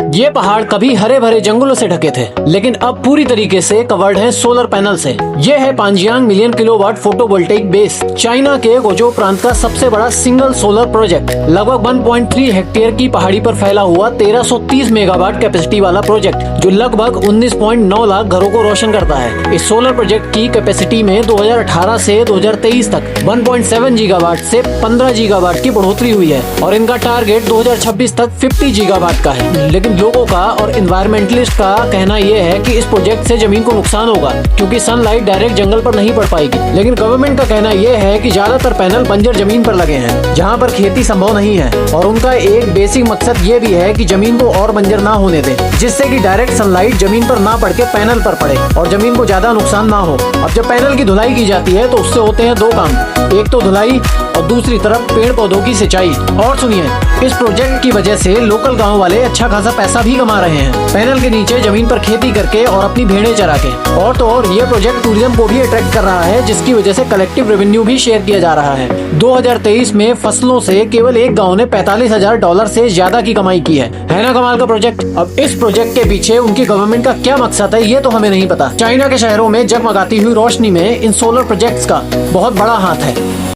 ये पहाड़ कभी हरे भरे जंगलों से ढके थे, लेकिन अब पूरी तरीके से कवर्ड है सोलर पैनल से। ये है Panjiang million kilowatt photovoltaic base, China के गोजो प्रांत का सबसे बड़ा सिंगल सोलर प्रोजेक्ट। लगभग 1.3 हेक्टेयर की पहाड़ी पर फैला हुआ 1330 मेगावाट कैपेसिटी वाला प्रोजेक्ट, जो लगभग 19.9 लाख घरों को रोशन करता है। इस सोलर प्रोजेक्ट की कैपेसिटी में 2018 से 2023 तक 1.7 गीगावाट से 15 गीगावाट की बढ़ोतरी हुई है और इनका टारगेट 2026 तक 50 गीगावाट का है। लेकिन लोगों का और इन्वायरमेंटलिस्ट का कहना यह है कि इस प्रोजेक्ट से जमीन को नुकसान होगा, क्योंकि सनलाइट डायरेक्ट जंगल पर नहीं पड़ पाएगी। लेकिन गवर्नमेंट का कहना यह है कि ज्यादातर पैनल बंजर जमीन पर लगे हैं, जहां पर खेती संभव नहीं है, और उनका एक बेसिक मकसद ये भी है कि जमीन को और बंजर ना होने दें, जिससे कि डायरेक्ट सनलाइट जमीन पर ना पड़ के पैनल पर पड़े और जमीन को ज्यादा नुकसान ना हो। अब जब पैनल की धुलाई की जाती है तो उससे होते हैं दो काम, एक तो धुलाई और दूसरी तरफ पेड़ पौधों की सिंचाई। और सुनिए, इस प्रोजेक्ट की वजह से लोकल गांव वाले अच्छा खासा पैसा भी कमा रहे हैं, पैनल के नीचे जमीन पर खेती करके और अपनी भेड़ें चरा के। और तो और ये प्रोजेक्ट टूरिज्म को भी अट्रैक्ट कर रहा है, जिसकी वजह से कलेक्टिव रेवेन्यू भी शेयर किया जा रहा है। 2023 में फसलों से केवल एक गाँव ने $45,000 से ज्यादा की कमाई की है ना कमाल का प्रोजेक्ट। अब इस प्रोजेक्ट के पीछे उनकी गवर्नमेंट का क्या मकसद है ये तो हमें नहीं पता। चाइना के शहरों में जगमगाती हुई रोशनी में इन सोलर प्रोजेक्ट्स का बहुत बड़ा हाथ है।